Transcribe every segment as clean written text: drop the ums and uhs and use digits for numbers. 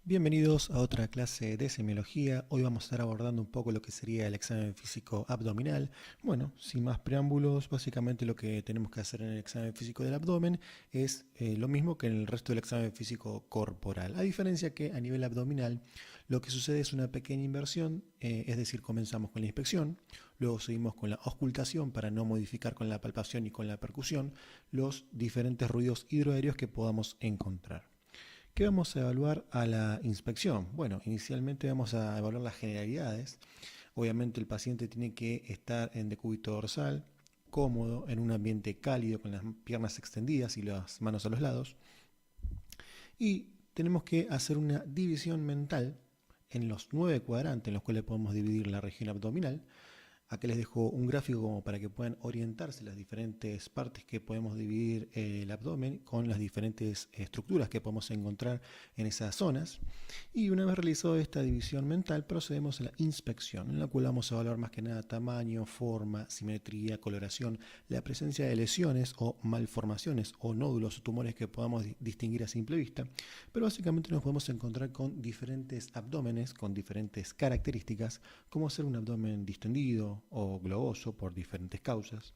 Bienvenidos a otra clase de semiología. Hoy vamos a estar abordando un poco lo que sería el examen físico abdominal. Bueno, sin más preámbulos, básicamente lo que tenemos que hacer en el examen físico del abdomen es lo mismo que en el resto del examen físico corporal. A diferencia que a nivel abdominal lo que sucede es una pequeña inversión, es decir, comenzamos con la inspección, luego seguimos con la auscultación para no modificar con la palpación y con la percusión los diferentes ruidos hidroaéreos que podamos encontrar. ¿Qué vamos a evaluar a la inspección? Bueno, inicialmente vamos a evaluar las generalidades. Obviamente el paciente tiene que estar en decúbito dorsal, cómodo, en un ambiente cálido, con las piernas extendidas y las manos a los lados. Y tenemos que hacer una división mental en los 9 cuadrantes en los cuales podemos dividir la región abdominal. Aquí les dejo un gráfico como para que puedan orientarse las diferentes partes que podemos dividir el abdomen con las diferentes estructuras que podemos encontrar en esas zonas. Y una vez realizado esta división mental, procedemos a la inspección, en la cual vamos a evaluar más que nada tamaño, forma, simetría, coloración, la presencia de lesiones o malformaciones o nódulos o tumores que podamos distinguir a simple vista. Pero básicamente nos podemos encontrar con diferentes abdómenes, con diferentes características, como ser un abdomen distendido o globoso por diferentes causas.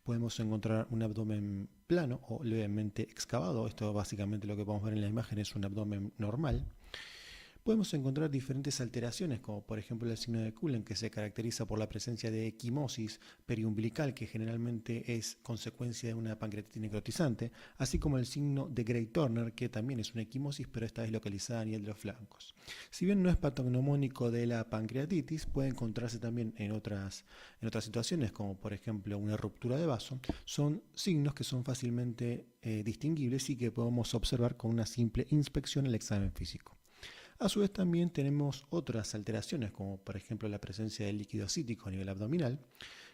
Podemos encontrar un abdomen plano o levemente excavado. Esto básicamente lo que podemos ver en la imagen es un abdomen normal. Podemos encontrar diferentes alteraciones, como por ejemplo el signo de Cullen, que se caracteriza por la presencia de equimosis periumbilical, que generalmente es consecuencia de una pancreatitis necrotizante, así como el signo de Gray-Turner, que también es una equimosis, pero esta vez localizada a nivel de los flancos. Si bien no es patognomónico de la pancreatitis, puede encontrarse también en otras situaciones, como por ejemplo una ruptura de vaso. Son signos que son fácilmente distinguibles y que podemos observar con una simple inspección al examen físico. A su vez también tenemos otras alteraciones, como por ejemplo la presencia de líquido cítico a nivel abdominal,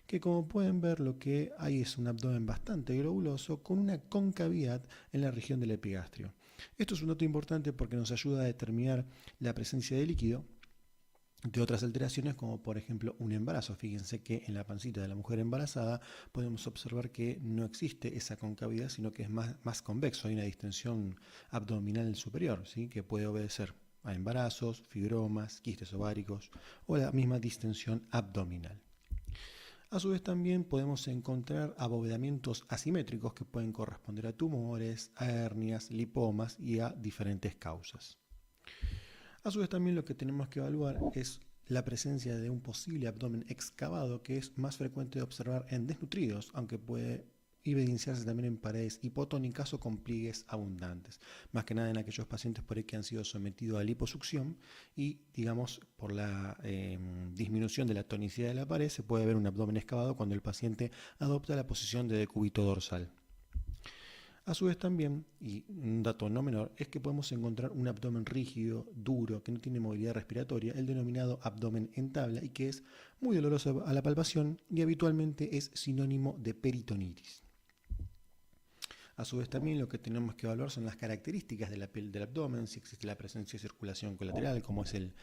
que como pueden ver lo que hay es un abdomen bastante globuloso con una concavidad en la región del epigastrio. Esto es un dato importante porque nos ayuda a determinar la presencia de líquido de otras alteraciones, como por ejemplo un embarazo. Fíjense que en la pancita de la mujer embarazada podemos observar que no existe esa concavidad, sino que es más convexo, hay una distensión abdominal superior, ¿sí? Que puede obedecer a embarazos, fibromas, quistes ováricos o la misma distensión abdominal. A su vez también podemos encontrar abovedamientos asimétricos que pueden corresponder a tumores, a hernias, lipomas y a diferentes causas. A su vez también lo que tenemos que evaluar es la presencia de un posible abdomen excavado, que es más frecuente de observar en desnutridos, aunque puede evidenciarse también en paredes hipotónicas o con pliegues abundantes, más que nada en aquellos pacientes por ahí que han sido sometidos a liposucción y, digamos, por la disminución de la tonicidad de la pared se puede ver un abdomen excavado cuando el paciente adopta la posición de decúbito dorsal. A su vez también, y un dato no menor, es que podemos encontrar un abdomen rígido, duro, que no tiene movilidad respiratoria, el denominado abdomen en tabla, y que es muy doloroso a la palpación y habitualmente es sinónimo de peritonitis. A su vez también lo que tenemos que evaluar son las características de la piel del abdomen, si existe la presencia de circulación colateral, como es el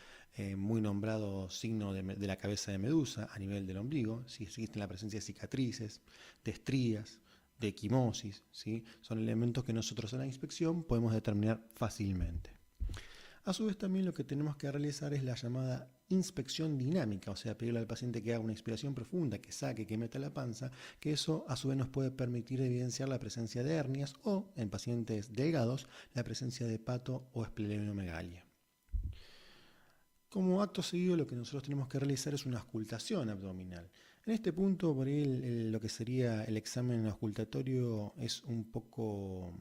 muy nombrado signo de la cabeza de medusa a nivel del ombligo, si existe la presencia de cicatrices, de estrías, de equimosis, ¿sí? Son elementos que nosotros en la inspección podemos determinar fácilmente. A su vez también lo que tenemos que realizar es la llamada inspección dinámica, o sea, pedirle al paciente que haga una inspiración profunda, que saque, que meta la panza, que eso a su vez nos puede permitir evidenciar la presencia de hernias o, en pacientes delgados, la presencia de hepato o esplenomegalia. Como acto seguido lo que nosotros tenemos que realizar es una auscultación abdominal. En este punto, por ahí lo que sería el examen auscultatorio es un poco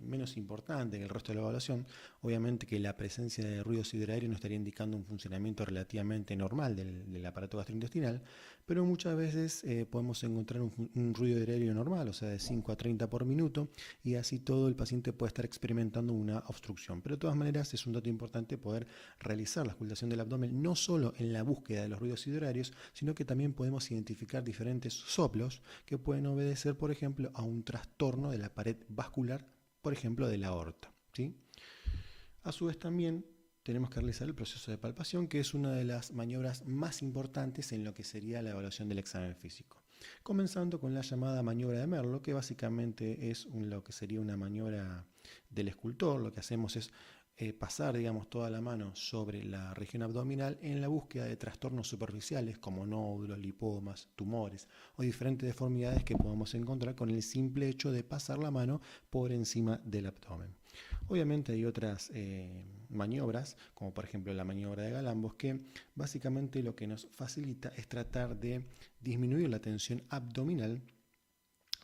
menos importante que el resto de la evaluación. Obviamente que la presencia de ruidos hidroaéreos nos estaría indicando un funcionamiento relativamente normal del aparato gastrointestinal, pero muchas veces podemos encontrar un ruido hidroaéreo normal, o sea, de 5 a 30 por minuto, y así todo el paciente puede estar experimentando una obstrucción. Pero de todas maneras es un dato importante poder realizar la auscultación del abdomen no solo en la búsqueda de los ruidos hidroaéreos, sino que también podemos identificar diferentes soplos que pueden obedecer, por ejemplo, a un trastorno de la pared vascular, por ejemplo, de la aorta, ¿sí? A su vez también tenemos que realizar el proceso de palpación, que es una de las maniobras más importantes en lo que sería la evaluación del examen físico. Comenzando con la llamada maniobra de Merlo, que básicamente es lo que sería una maniobra del escultor. Lo que hacemos es pasar, digamos, toda la mano sobre la región abdominal en la búsqueda de trastornos superficiales como nódulos, lipomas, tumores o diferentes deformidades que podamos encontrar con el simple hecho de pasar la mano por encima del abdomen. Obviamente hay otras maniobras, como por ejemplo la maniobra de Galambos, que básicamente lo que nos facilita es tratar de disminuir la tensión abdominal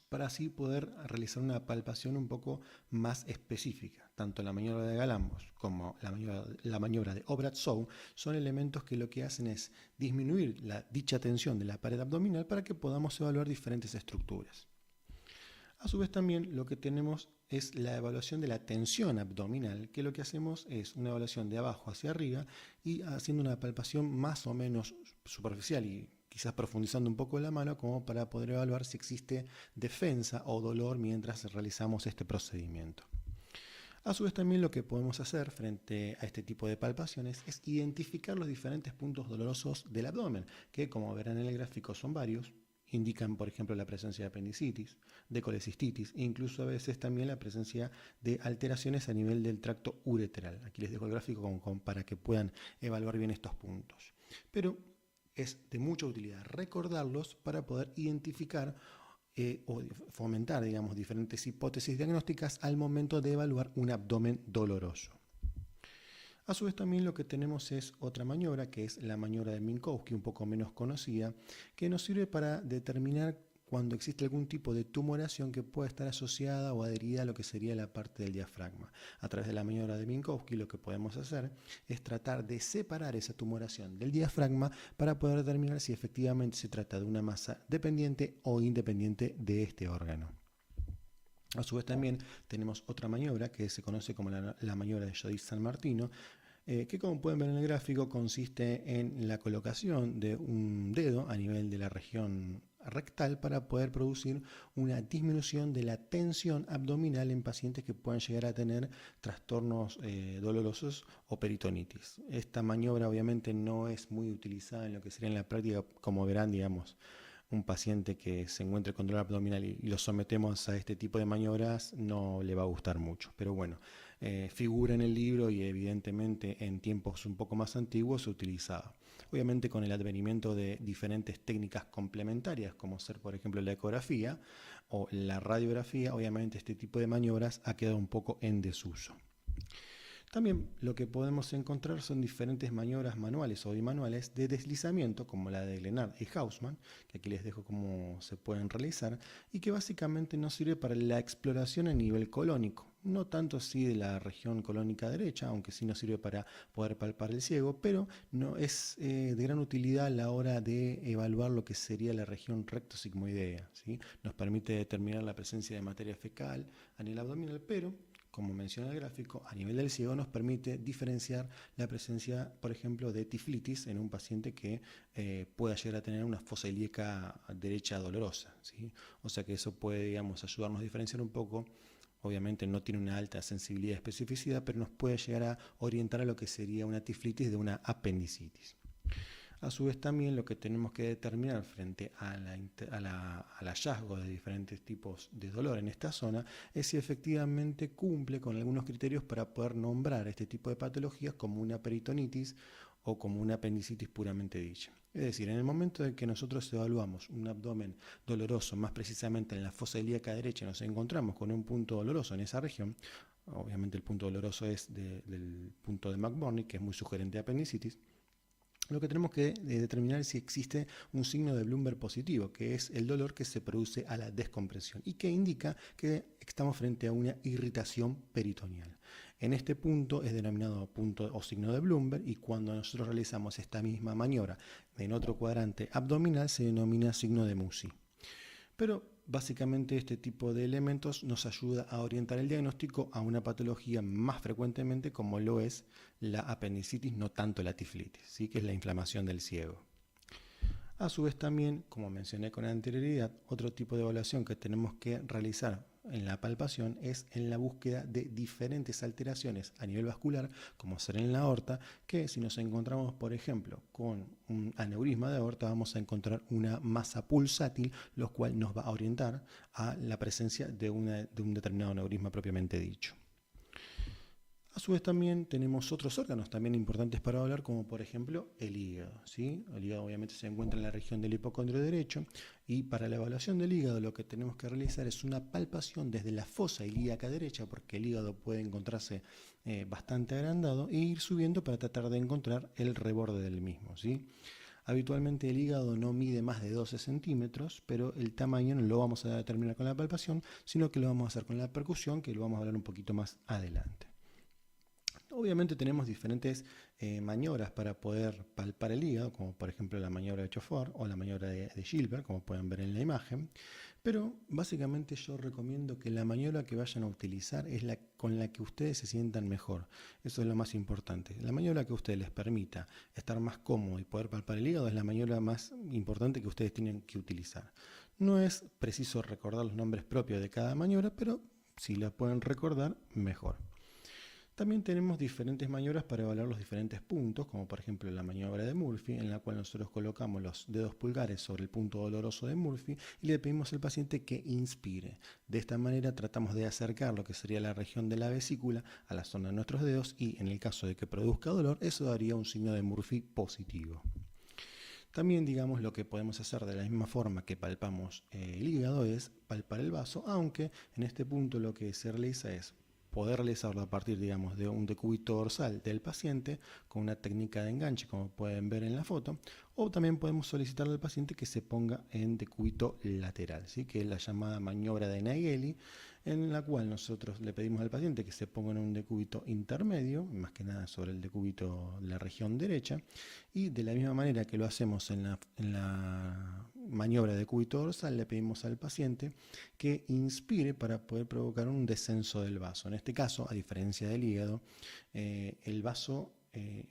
para así poder realizar una palpación un poco más específica. Tanto la maniobra de Galambos como la maniobra de Obraztsov son elementos que lo que hacen es disminuir dicha tensión de la pared abdominal para que podamos evaluar diferentes estructuras. A su vez también lo que tenemos es la evaluación de la tensión abdominal, que lo que hacemos es una evaluación de abajo hacia arriba y haciendo una palpación más o menos superficial y quizás profundizando un poco la mano como para poder evaluar si existe defensa o dolor mientras realizamos este procedimiento. A su vez también lo que podemos hacer frente a este tipo de palpaciones es identificar los diferentes puntos dolorosos del abdomen, que como verán en el gráfico son varios. Indican, por ejemplo, la presencia de apendicitis, de colecistitis e incluso a veces también la presencia de alteraciones a nivel del tracto ureteral. Aquí les dejo el gráfico para que puedan evaluar bien estos puntos. Pero es de mucha utilidad recordarlos para poder identificar o fomentar, digamos, diferentes hipótesis diagnósticas al momento de evaluar un abdomen doloroso. A su vez también lo que tenemos es otra maniobra, que es la maniobra de Minkowski, un poco menos conocida, que nos sirve para determinar cuando existe algún tipo de tumoración que pueda estar asociada o adherida a lo que sería la parte del diafragma. A través de la maniobra de Minkowski lo que podemos hacer es tratar de separar esa tumoración del diafragma para poder determinar si efectivamente se trata de una masa dependiente o independiente de este órgano. A su vez también tenemos otra maniobra que se conoce como la maniobra de Jodis-San Martino, que como pueden ver en el gráfico consiste en la colocación de un dedo a nivel de la región rectal para poder producir una disminución de la tensión abdominal en pacientes que puedan llegar a tener trastornos dolorosos o peritonitis. Esta maniobra obviamente no es muy utilizada en lo que sería en la práctica, como verán, digamos, un paciente que se encuentre con dolor abdominal y lo sometemos a este tipo de maniobras no le va a gustar mucho. Pero bueno, figura en el libro y evidentemente en tiempos un poco más antiguos se utilizaba. Obviamente con el advenimiento de diferentes técnicas complementarias, como ser por ejemplo la ecografía o la radiografía, obviamente este tipo de maniobras ha quedado un poco en desuso. También lo que podemos encontrar son diferentes maniobras manuales o bimanuales de deslizamiento, como la de Glenard y Hausmann, que aquí les dejo cómo se pueden realizar, y que básicamente nos sirve para la exploración a nivel colónico. No tanto así de la región colónica derecha, aunque sí nos sirve para poder palpar el ciego, pero no es de gran utilidad a la hora de evaluar lo que sería la región rectosigmoidea, ¿sí? Nos permite determinar la presencia de materia fecal a nivel abdominal, pero como menciona el gráfico, a nivel del ciego nos permite diferenciar la presencia, por ejemplo, de tiflitis en un paciente que pueda llegar a tener una fosa ilíaca derecha dolorosa, ¿sí? O sea que eso puede, digamos, ayudarnos a diferenciar un poco. Obviamente no tiene una alta sensibilidad y especificidad, pero nos puede llegar a orientar a lo que sería una tiflitis de una apendicitis. A su vez también lo que tenemos que determinar frente al hallazgo de diferentes tipos de dolor en esta zona es si efectivamente cumple con algunos criterios para poder nombrar este tipo de patologías como una peritonitis o como una apendicitis puramente dicha. Es decir, en el momento en que nosotros evaluamos un abdomen doloroso, más precisamente en la fosa ilíaca derecha, nos encontramos con un punto doloroso en esa región. Obviamente el punto doloroso es del punto de McBurney, que es muy sugerente de apendicitis. Lo que tenemos que determinar es si existe un signo de Bloomberg positivo, que es el dolor que se produce a la descompresión y que indica que estamos frente a una irritación peritoneal. En este punto es denominado punto o signo de Bloomberg y cuando nosotros realizamos esta misma maniobra en otro cuadrante abdominal se denomina signo de Musi. Pero básicamente este tipo de elementos nos ayuda a orientar el diagnóstico a una patología más frecuentemente como lo es la apendicitis, no tanto la tiflitis, ¿sí? Que es la inflamación del ciego. A su vez también, como mencioné con anterioridad, otro tipo de evaluación que tenemos que realizar en la palpación es en la búsqueda de diferentes alteraciones a nivel vascular, como ser en la aorta, que si nos encontramos, por ejemplo, con un aneurisma de aorta, vamos a encontrar una masa pulsátil, lo cual nos va a orientar a la presencia de un determinado aneurisma propiamente dicho. A su vez también tenemos otros órganos también importantes para hablar, como por ejemplo el hígado, ¿sí? El hígado obviamente se encuentra en la región del hipocondrio derecho, y para la evaluación del hígado lo que tenemos que realizar es una palpación desde la fosa ilíaca derecha, porque el hígado puede encontrarse bastante agrandado, e ir subiendo para tratar de encontrar el reborde del mismo, ¿sí? Habitualmente el hígado no mide más de 12 centímetros, pero el tamaño no lo vamos a determinar con la palpación, sino que lo vamos a hacer con la percusión, que lo vamos a hablar un poquito más adelante. Obviamente tenemos diferentes maniobras para poder palpar el hígado, como por ejemplo la maniobra de Chauffeur o la maniobra de Gilbert, como pueden ver en la imagen. Pero básicamente yo recomiendo que la maniobra que vayan a utilizar es la con la que ustedes se sientan mejor. Eso es lo más importante. La maniobra que a ustedes les permita estar más cómodo y poder palpar el hígado es la maniobra más importante que ustedes tienen que utilizar. No es preciso recordar los nombres propios de cada maniobra, pero si la pueden recordar, mejor. También tenemos diferentes maniobras para evaluar los diferentes puntos, como por ejemplo la maniobra de Murphy, en la cual nosotros colocamos los dedos pulgares sobre el punto doloroso de Murphy y le pedimos al paciente que inspire. De esta manera tratamos de acercar lo que sería la región de la vesícula a la zona de nuestros dedos, y en el caso de que produzca dolor, eso daría un signo de Murphy positivo. También, digamos, lo que podemos hacer de la misma forma que palpamos el hígado es palpar el vaso, aunque en este punto lo que se realiza es poder realizarlo a partir, digamos, de un decúbito dorsal del paciente con una técnica de enganche, como pueden ver en la foto, o también podemos solicitarle al paciente que se ponga en decúbito lateral, ¿sí? Que es la llamada maniobra de Naegeli, en la cual nosotros le pedimos al paciente que se ponga en un decúbito intermedio, más que nada sobre el decúbito de la región derecha, y de la misma manera que lo hacemos en la maniobra de decúbito dorsal, le pedimos al paciente que inspire para poder provocar un descenso del vaso. En este caso, a diferencia del hígado, el vaso,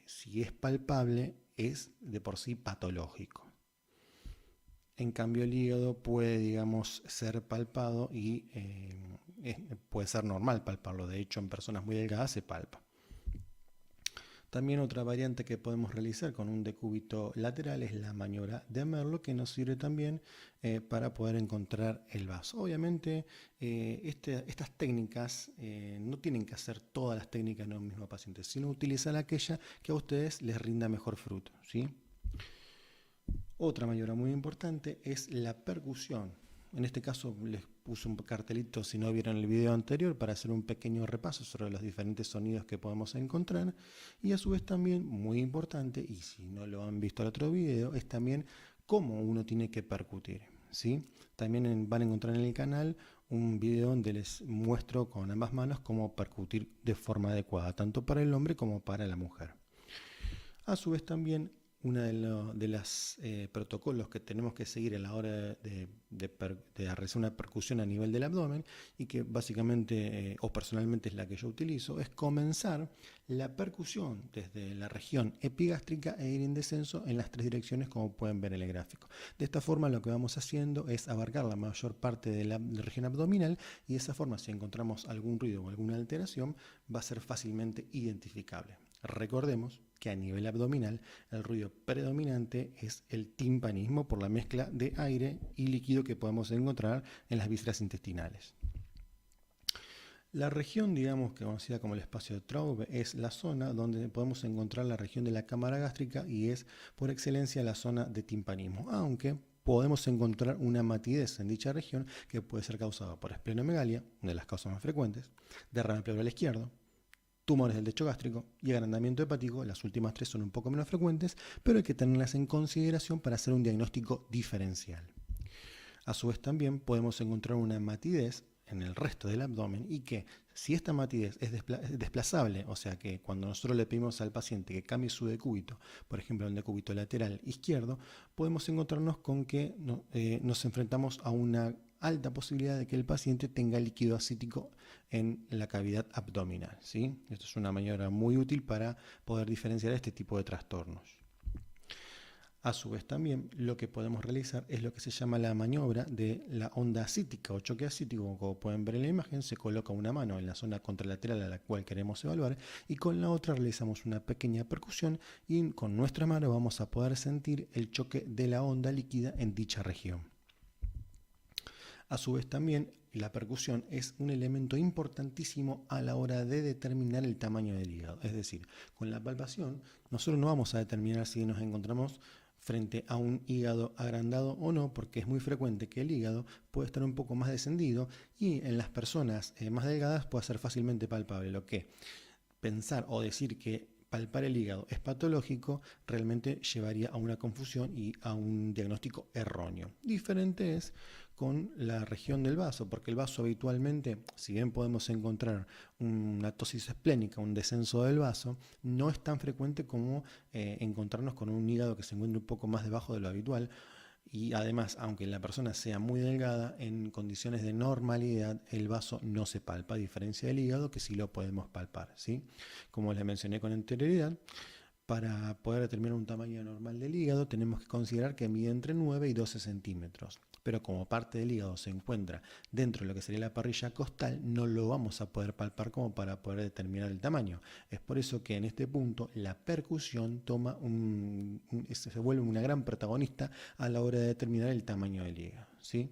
si es palpable, es de por sí patológico. En cambio, el hígado puede, digamos, ser palpado y puede ser normal palparlo. De hecho, en personas muy delgadas se palpa. También otra variante que podemos realizar con un decúbito lateral es la maniobra de Merlo, que nos sirve también para poder encontrar el vaso. Obviamente estas técnicas no tienen que hacer todas las técnicas en un mismo paciente, sino utilizar aquella que a ustedes les rinda mejor fruto, ¿sí? Otra maniobra muy importante es la percusión. En este caso les puse un cartelito, si no vieron el video anterior, para hacer un pequeño repaso sobre los diferentes sonidos que podemos encontrar. Y a su vez también, muy importante, y si no lo han visto el otro video, es también cómo uno tiene que percutir, ¿sí? También van a encontrar en el canal un video donde les muestro con ambas manos cómo percutir de forma adecuada, tanto para el hombre como para la mujer. A su vez también, uno de los protocolos que tenemos que seguir a la hora de realizar una percusión a nivel del abdomen, y que básicamente o personalmente es la que yo utilizo, es comenzar la percusión desde la región epigástrica e ir en descenso en las tres direcciones, como pueden ver en el gráfico. De esta forma lo que vamos haciendo es abarcar la mayor parte de la región abdominal, y de esa forma, si encontramos algún ruido o alguna alteración, va a ser fácilmente identificable. Recordemos que a nivel abdominal el ruido predominante es el timpanismo por la mezcla de aire y líquido que podemos encontrar en las vísceras intestinales. La región, digamos, que conocida como el espacio de Traube, es la zona donde podemos encontrar la región de la cámara gástrica y es por excelencia la zona de timpanismo, aunque podemos encontrar una matidez en dicha región que puede ser causada por esplenomegalia, una de las causas más frecuentes, derrame pleural izquierdo, tumores del techo gástrico y agrandamiento hepático. Las últimas tres son un poco menos frecuentes, pero hay que tenerlas en consideración para hacer un diagnóstico diferencial. A su vez también podemos encontrar una matidez en el resto del abdomen, y que si esta matidez es desplazable, o sea que cuando nosotros le pedimos al paciente que cambie su decúbito, por ejemplo el decúbito lateral izquierdo, podemos encontrarnos con que nos enfrentamos a una alta posibilidad de que el paciente tenga líquido acético en la cavidad abdominal, ¿sí? Esto es una maniobra muy útil para poder diferenciar este tipo de trastornos. A su vez también lo que podemos realizar es lo que se llama la maniobra de la onda acítica o choque acítico. Como pueden ver en la imagen, se coloca una mano en la zona contralateral a la cual queremos evaluar y con la otra realizamos una pequeña percusión, y con nuestra mano vamos a poder sentir el choque de la onda líquida en dicha región. A su vez también la percusión es un elemento importantísimo a la hora de determinar el tamaño del hígado. Es decir, con la palpación nosotros no vamos a determinar si nos encontramos frente a un hígado agrandado o no, porque es muy frecuente que el hígado puede estar un poco más descendido y en las personas más delgadas puede ser fácilmente palpable, lo que pensar o decir que palpar el hígado es patológico realmente llevaría a una confusión y a un diagnóstico erróneo. Diferente es con la región del vaso, porque el vaso habitualmente, si bien podemos encontrar una tosis esplénica, un descenso del vaso, no es tan frecuente como encontrarnos con un hígado que se encuentra un poco más debajo de lo habitual. Y además, aunque la persona sea muy delgada, en condiciones de normalidad el vaso no se palpa, a diferencia del hígado que sí lo podemos palpar, ¿sí? Como les mencioné con anterioridad, para poder determinar un tamaño normal del hígado tenemos que considerar que mide entre 9 y 12 centímetros. Pero como parte del hígado se encuentra dentro de lo que sería la parrilla costal, no lo vamos a poder palpar como para poder determinar el tamaño. Es por eso que en este punto la percusión se vuelve una gran protagonista a la hora de determinar el tamaño del hígado, ¿sí?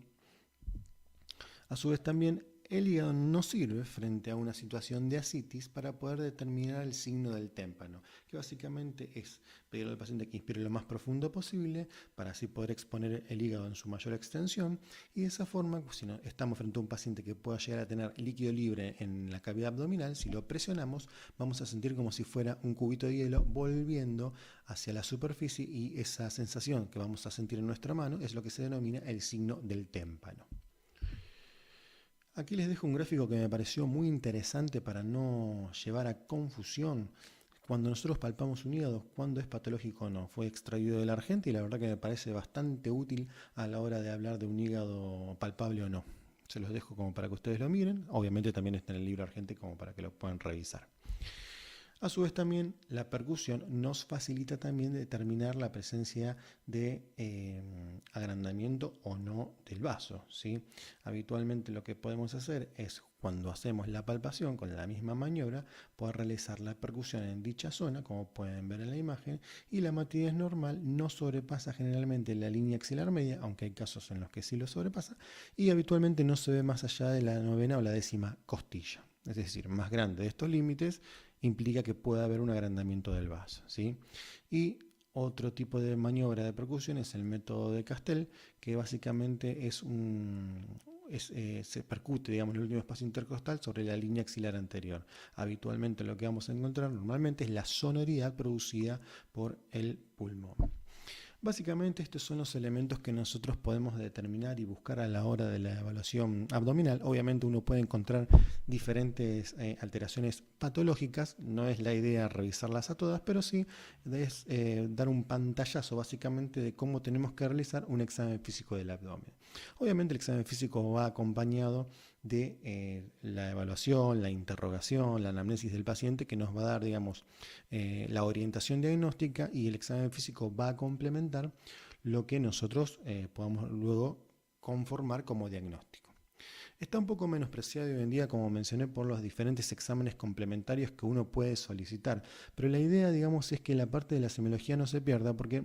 A su vez también el hígado no sirve frente a una situación de ascitis para poder determinar el signo del témpano, que básicamente es pedirle al paciente que inspire lo más profundo posible para así poder exponer el hígado en su mayor extensión y de esa forma, si no, estamos frente a un paciente que pueda llegar a tener líquido libre en la cavidad abdominal, si lo presionamos vamos a sentir como si fuera un cubito de hielo volviendo hacia la superficie y esa sensación que vamos a sentir en nuestra mano es lo que se denomina el signo del témpano. Aquí les dejo un gráfico que me pareció muy interesante para no llevar a confusión cuando nosotros palpamos un hígado, cuándo es patológico o no. Fue extraído de la Argenta y la verdad que me parece bastante útil a la hora de hablar de un hígado palpable o no. Se los dejo como para que ustedes lo miren. Obviamente también está en el libro Argenta como para que lo puedan revisar. A su vez también la percusión nos facilita también determinar la presencia de agrandamiento o no del vaso, ¿sí? Habitualmente lo que podemos hacer es cuando hacemos la palpación con la misma maniobra poder realizar la percusión en dicha zona, como pueden ver en la imagen, y la matidez normal no sobrepasa generalmente la línea axilar media, aunque hay casos en los que sí lo sobrepasa, y habitualmente no se ve más allá de la 9ª o la 10ª costilla. Es decir, más grande de estos límites implica que pueda haber un agrandamiento del vaso, ¿sí? Y otro tipo de maniobra de percusión es el método de Castell, que básicamente se percute, digamos, el último espacio intercostal sobre la línea axilar anterior. Habitualmente lo que vamos a encontrar normalmente es la sonoridad producida por el pulmón. Básicamente estos son los elementos que nosotros podemos determinar y buscar a la hora de la evaluación abdominal. Obviamente uno puede encontrar diferentes alteraciones patológicas, no es la idea revisarlas a todas, pero sí es dar un pantallazo básicamente de cómo tenemos que realizar un examen físico del abdomen. Obviamente el examen físico va acompañado de la evaluación, la interrogación, la anamnesis del paciente que nos va a dar, digamos, la orientación diagnóstica y el examen físico va a complementar lo que nosotros podamos luego conformar como diagnóstico. Está un poco menospreciado hoy en día, como mencioné, por los diferentes exámenes complementarios que uno puede solicitar, pero la idea, digamos, es que la parte de la semiología no se pierda porque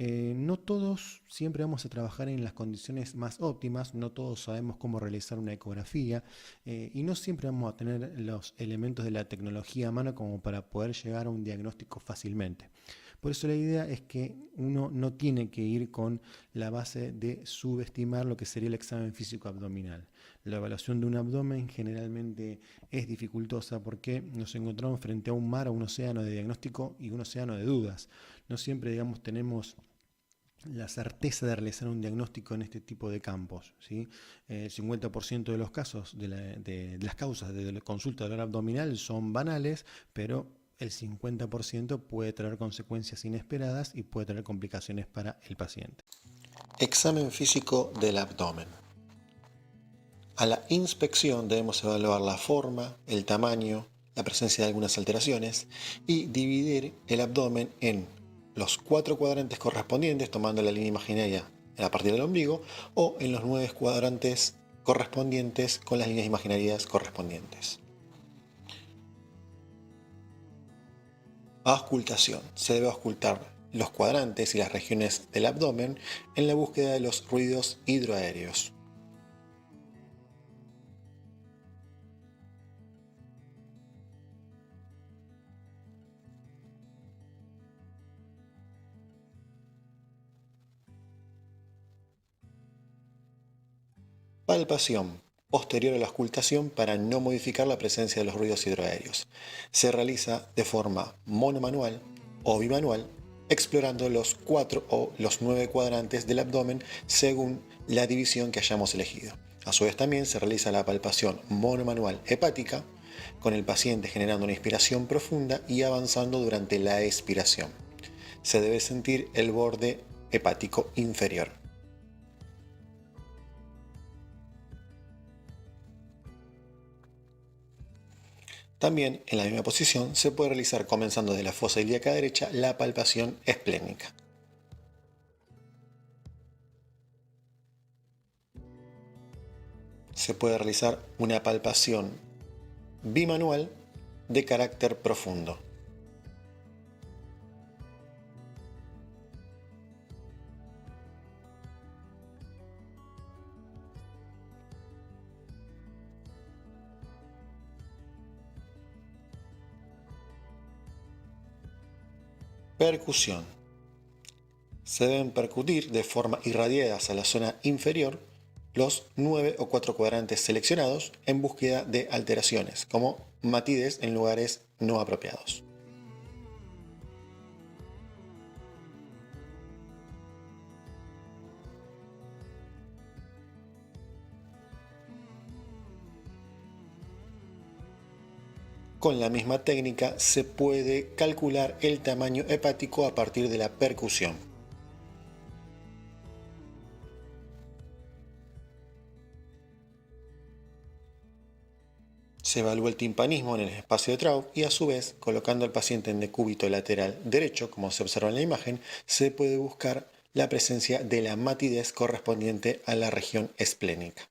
no todos siempre vamos a trabajar en las condiciones más óptimas, no todos sabemos cómo realizar una ecografía y no siempre vamos a tener los elementos de la tecnología a mano como para poder llegar a un diagnóstico fácilmente. Por eso la idea es que uno no tiene que ir con la base de subestimar lo que sería el examen físico abdominal. La evaluación de un abdomen generalmente es dificultosa porque nos encontramos frente a un mar o un océano de diagnóstico y un océano de dudas. No siempre, digamos, tenemos la certeza de realizar un diagnóstico en este tipo de campos, ¿sí? El 50% de los casos de las causas de la consulta de dolor abdominal son banales, pero el 50% puede traer consecuencias inesperadas y puede traer complicaciones para el paciente. Examen físico del abdomen. A la inspección debemos evaluar la forma, el tamaño, la presencia de algunas alteraciones y dividir el abdomen en los 4 cuadrantes correspondientes, tomando la línea imaginaria a partir del ombligo, o en los 9 cuadrantes correspondientes con las líneas imaginarias correspondientes. Auscultación. Se debe auscultar los cuadrantes y las regiones del abdomen en la búsqueda de los ruidos hidroaéreos. Palpación posterior a la auscultación para no modificar la presencia de los ruidos hidroaéreos. Se realiza de forma monomanual o bimanual, explorando los 4 o los 9 cuadrantes del abdomen según la división que hayamos elegido. A su vez también se realiza la palpación monomanual hepática, con el paciente generando una inspiración profunda y avanzando durante la expiración. Se debe sentir el borde hepático inferior. También en la misma posición se puede realizar, comenzando desde la fosa ilíaca derecha, la palpación esplénica. Se puede realizar una palpación bimanual de carácter profundo. Percusión. Se deben percutir de forma irradiada hacia la zona inferior los 9 o 4 cuadrantes seleccionados en búsqueda de alteraciones, como matidez en lugares no apropiados. Con la misma técnica se puede calcular el tamaño hepático a partir de la percusión. Se evalúa el timpanismo en el espacio de Traub y, a su vez, colocando al paciente en decúbito lateral derecho, como se observa en la imagen, se puede buscar la presencia de la matidez correspondiente a la región esplénica.